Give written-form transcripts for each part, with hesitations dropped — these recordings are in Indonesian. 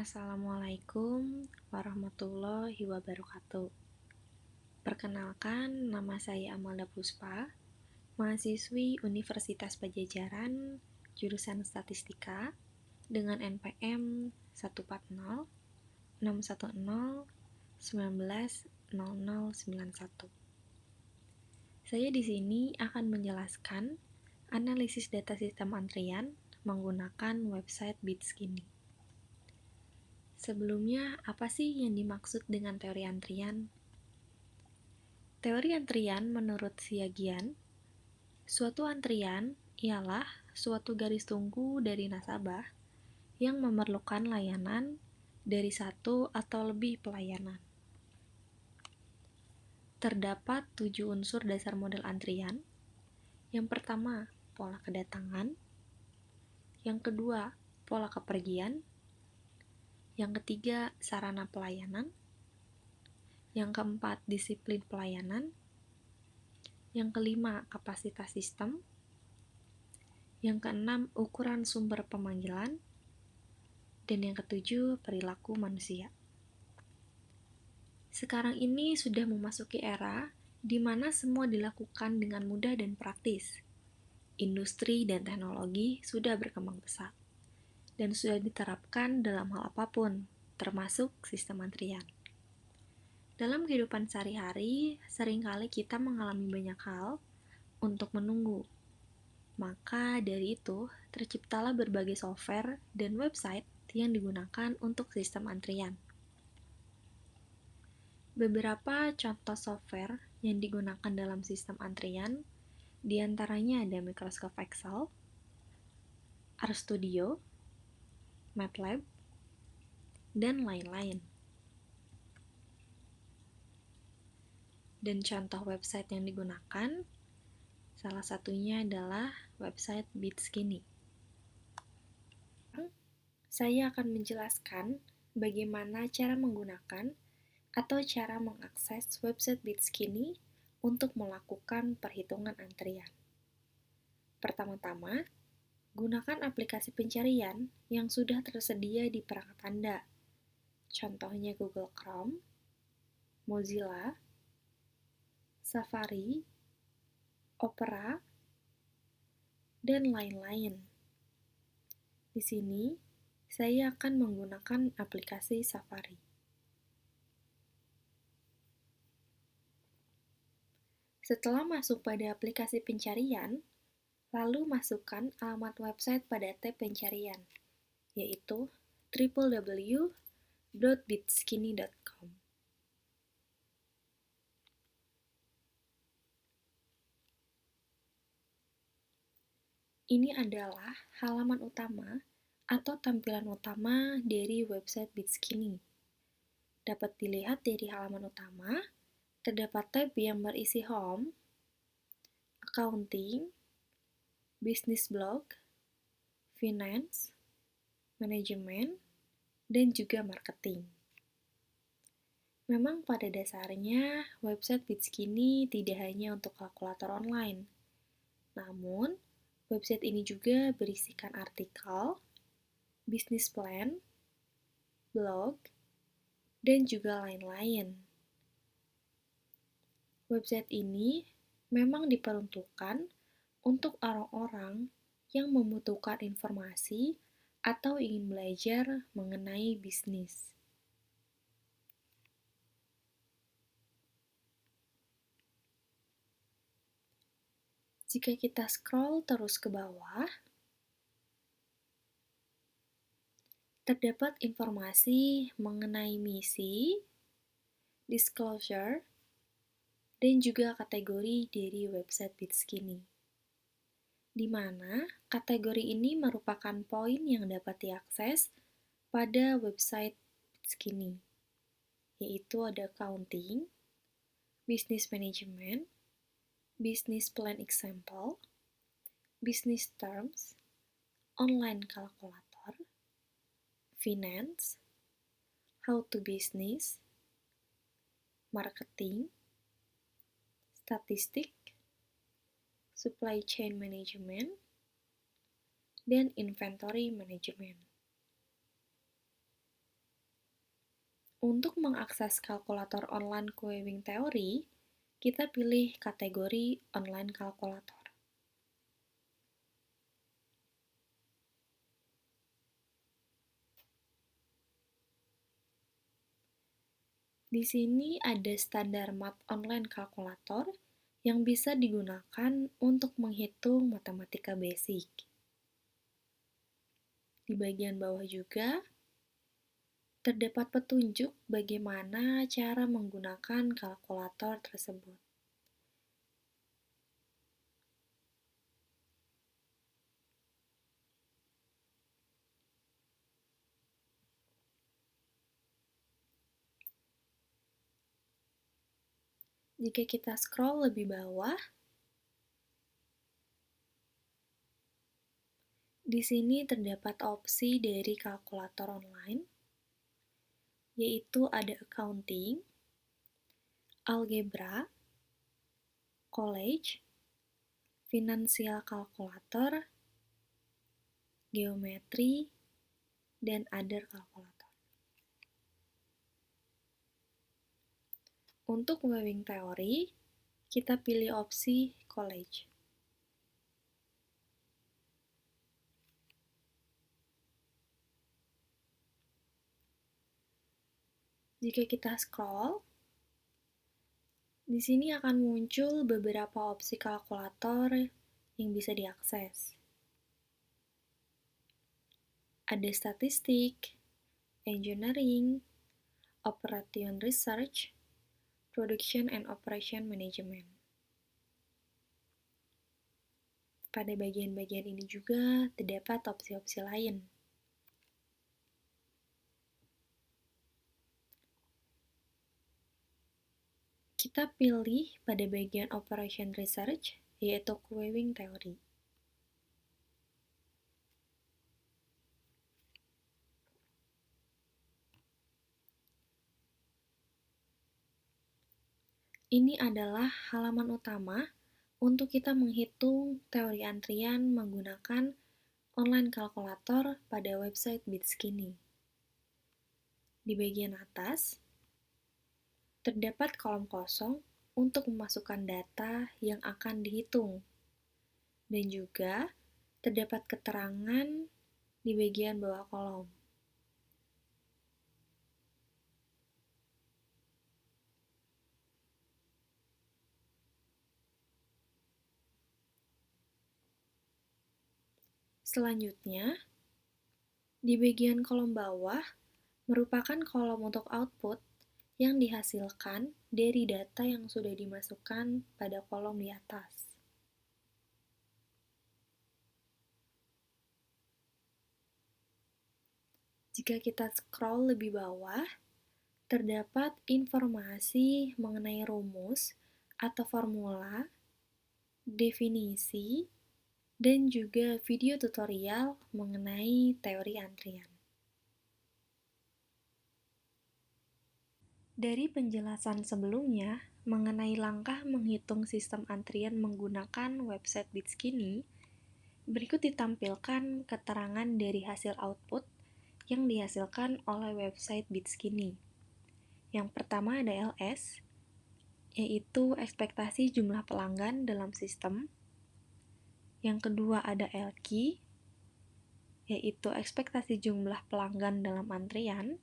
Assalamualaikum warahmatullahi wabarakatuh. Perkenalkan, nama saya Amalda Puspa, mahasiswi Universitas Padjadjaran, jurusan Statistika, dengan NPM 1406119 Saya di sini akan menjelaskan analisis data sistem antrian menggunakan website BitSkinny. Sebelumnya, apa sih yang dimaksud dengan teori antrian? Teori antrian menurut Siagian, suatu antrian ialah suatu garis tunggu dari nasabah yang memerlukan layanan dari satu atau lebih pelayanan. Terdapat 7 unsur dasar model antrian. Yang pertama, pola kedatangan. Yang kedua, pola kepergian. Yang ketiga, sarana pelayanan. Yang keempat, disiplin pelayanan. Yang kelima, kapasitas sistem. Yang keenam, ukuran sumber pemanggilan. Dan yang ketujuh, perilaku manusia. Sekarang ini sudah memasuki era di mana semua dilakukan dengan mudah dan praktis. Industri dan teknologi sudah berkembang pesat dan sudah diterapkan dalam hal apapun, termasuk sistem antrian. Dalam kehidupan sehari-hari, seringkali kita mengalami banyak hal untuk menunggu. Maka dari itu, terciptalah berbagai software dan website yang digunakan untuk sistem antrian. Beberapa contoh software yang digunakan dalam sistem antrian, diantaranya ada Microsoft Excel, RStudio, MATLAB, dan lain-lain. Dan contoh website yang digunakan, salah satunya adalah website BitSkinny. Saya akan menjelaskan bagaimana cara menggunakan atau cara mengakses website BitSkinny untuk melakukan perhitungan antrian. Pertama-tama, gunakan aplikasi pencarian yang sudah tersedia di perangkat Anda. Contohnya Google Chrome, Mozilla, Safari, Opera, dan lain-lain. Di sini, saya akan menggunakan aplikasi Safari. Setelah masuk pada aplikasi pencarian, lalu masukkan alamat website pada tab pencarian, yaitu www.bitskinny.com. Ini adalah halaman utama atau tampilan utama dari website BitSkinny. Dapat dilihat dari halaman utama, terdapat tab yang berisi home, accounting, business blog, finance, manajemen, dan juga marketing. Memang pada dasarnya, website BitSkinny tidak hanya untuk kalkulator online. Namun, website ini juga berisikan artikel, business plan, blog, dan juga lain-lain. Website ini memang diperuntukkan untuk orang-orang yang membutuhkan informasi atau ingin belajar mengenai bisnis. Jika kita scroll terus ke bawah, terdapat informasi mengenai misi, disclosure, dan juga kategori dari website BitSkinny, di mana kategori ini merupakan poin yang dapat diakses pada website BitSkinny, yaitu ada accounting, business management, business plan example, business terms, online calculator, finance, how to business, marketing, statistik, supply chain management, dan inventory management. Untuk mengakses kalkulator online Queuing Theory, kita pilih kategori online kalkulator. Di sini ada standar math online kalkulator yang bisa digunakan untuk menghitung matematika basic. Di bagian bawah juga terdapat petunjuk bagaimana cara menggunakan kalkulator tersebut. Jika kita scroll lebih bawah, di sini terdapat opsi dari kalkulator online, yaitu ada accounting, algebra, college, financial calculator, geometri, dan other calculator. Untuk Queuing Theory, kita pilih opsi college. Jika kita scroll, di sini akan muncul beberapa opsi kalkulator yang bisa diakses. Ada statistik, engineering, operation research, production and operation management. Pada bagian-bagian ini juga terdapat opsi-opsi lain. Kita pilih pada bagian operation research, yaitu Queuing Theory. Ini adalah halaman utama untuk kita menghitung teori antrian menggunakan online kalkulator pada website Bitskinny. Di bagian atas, terdapat kolom kosong untuk memasukkan data yang akan dihitung. Dan juga terdapat keterangan di bagian bawah kolom. Selanjutnya, di bagian kolom bawah merupakan kolom untuk output yang dihasilkan dari data yang sudah dimasukkan pada kolom di atas. Jika kita scroll lebih bawah, terdapat informasi mengenai rumus atau formula, definisi, dan juga video tutorial mengenai teori antrian. Dari penjelasan sebelumnya mengenai langkah menghitung sistem antrian menggunakan website Bitskinny, berikut ditampilkan keterangan dari hasil output yang dihasilkan oleh website Bitskinny. Yang pertama ada LS, yaitu ekspektasi jumlah pelanggan dalam sistem. Yang kedua ada LQ, yaitu ekspektasi jumlah pelanggan dalam antrian,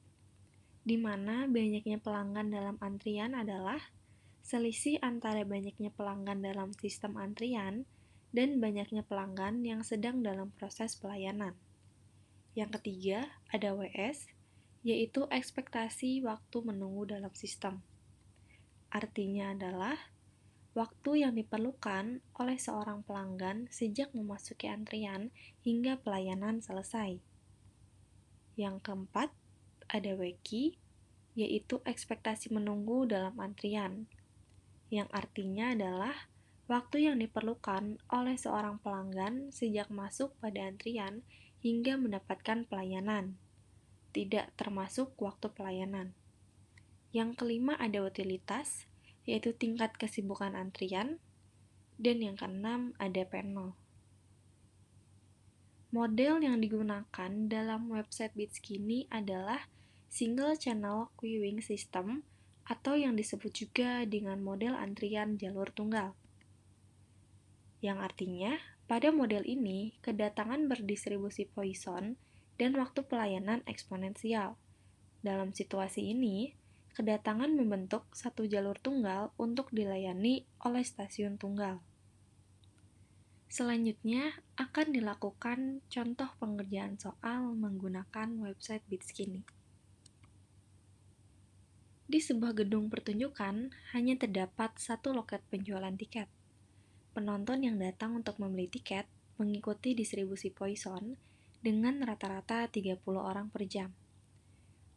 di mana banyaknya pelanggan dalam antrian adalah selisih antara banyaknya pelanggan dalam sistem antrian dan banyaknya pelanggan yang sedang dalam proses pelayanan. Yang ketiga ada WS, yaitu ekspektasi waktu menunggu dalam sistem. Artinya adalah waktu yang diperlukan oleh seorang pelanggan sejak memasuki antrian hingga pelayanan selesai. Yang keempat, ada WQ, yaitu ekspektasi menunggu dalam antrian, yang artinya adalah waktu yang diperlukan oleh seorang pelanggan sejak masuk pada antrian hingga mendapatkan pelayanan, tidak termasuk waktu pelayanan. Yang kelima ada utilitas, yaitu tingkat kesibukan antrian, dan yang keenam ada panel. Model yang digunakan dalam website Bitskinny adalah Single Channel Queuing System atau yang disebut juga dengan model antrian jalur tunggal. Yang artinya, pada model ini, kedatangan berdistribusi Poisson dan waktu pelayanan eksponensial. Dalam situasi ini, kedatangan membentuk satu jalur tunggal untuk dilayani oleh stasiun tunggal. Selanjutnya, akan dilakukan contoh pengerjaan soal menggunakan website Bitskinny. Di sebuah gedung pertunjukan, hanya terdapat satu loket penjualan tiket. Penonton yang datang untuk membeli tiket mengikuti distribusi Poisson dengan rata-rata 30 orang per jam.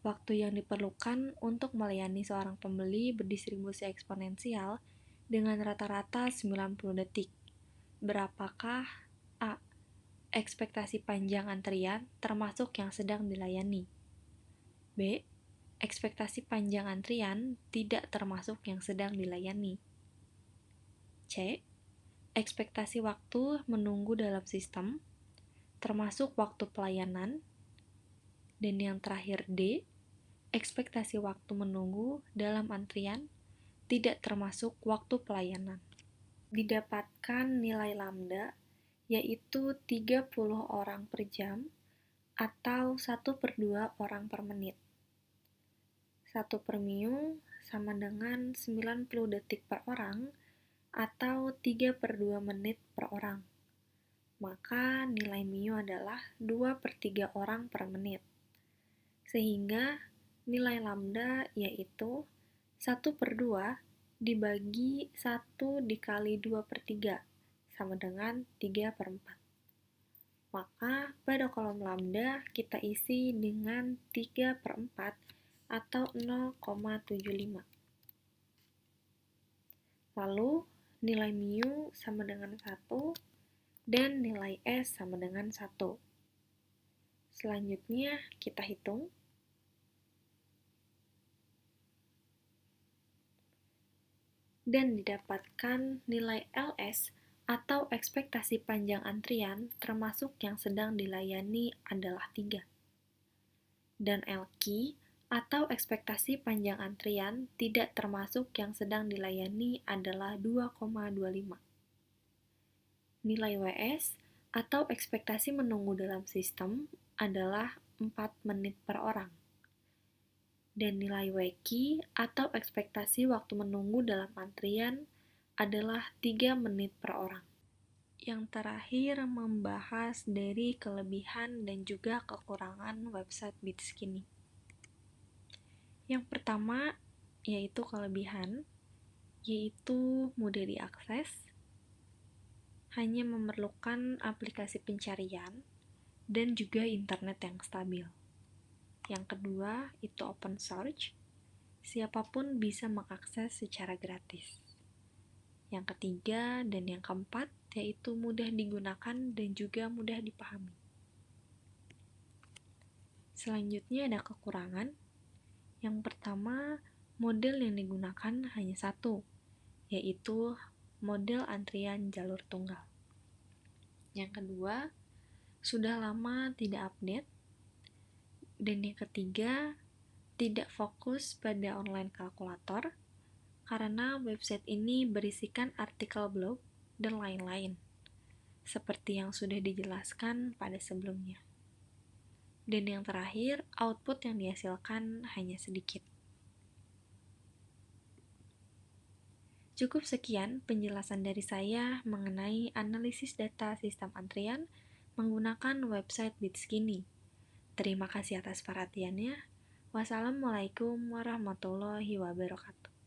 Waktu yang diperlukan untuk melayani seorang pembeli berdistribusi eksponensial dengan rata-rata 90 detik. Berapakah A. Ekspektasi panjang antrian termasuk yang sedang dilayani? B. Ekspektasi panjang antrian tidak termasuk yang sedang dilayani? C. Ekspektasi waktu menunggu dalam sistem termasuk waktu pelayanan? Dan yang terakhir D. Ekspektasi waktu menunggu dalam antrian tidak termasuk waktu pelayanan. Didapatkan nilai lambda yaitu 30 orang per jam atau 1/2 orang per menit. 1 per miu sama dengan 90 detik per orang atau 3/2 menit per orang. Maka nilai miu adalah 2/3 orang per menit. Sehingga nilai lambda yaitu 1/2 dibagi 1 dikali 2/3 sama dengan 3/4. Maka pada kolom lambda kita isi dengan 3/4 atau 0,75. Lalu nilai mu sama dengan 1 dan nilai S sama dengan 1. Selanjutnya kita hitung. Dan didapatkan nilai LS atau ekspektasi panjang antrian termasuk yang sedang dilayani adalah 3. Dan LQ atau ekspektasi panjang antrian tidak termasuk yang sedang dilayani adalah 2,25. Nilai WS atau ekspektasi menunggu dalam sistem adalah 4 menit per orang. Dan nilai WQ atau ekspektasi waktu menunggu dalam antrian adalah 3 menit per orang. Yang terakhir membahas dari kelebihan dan juga kekurangan website Bitskinny. Yang pertama yaitu kelebihan, yaitu mudah diakses, hanya memerlukan aplikasi pencarian dan juga internet yang stabil. Yang kedua, itu open source. Siapapun bisa mengakses secara gratis. Yang ketiga dan yang keempat, yaitu mudah digunakan dan juga mudah dipahami. Selanjutnya ada kekurangan. Yang pertama, model yang digunakan hanya satu, yaitu model antrian jalur tunggal. Yang kedua, sudah lama tidak update. Dan yang ketiga, tidak fokus pada online kalkulator, karena website ini berisikan artikel blog dan lain-lain, seperti yang sudah dijelaskan pada sebelumnya. Dan yang terakhir, output yang dihasilkan hanya sedikit. Cukup sekian penjelasan dari saya mengenai analisis data sistem antrian menggunakan website Bitskinny. Terima kasih atas perhatiannya. Wassalamualaikum warahmatullahi wabarakatuh.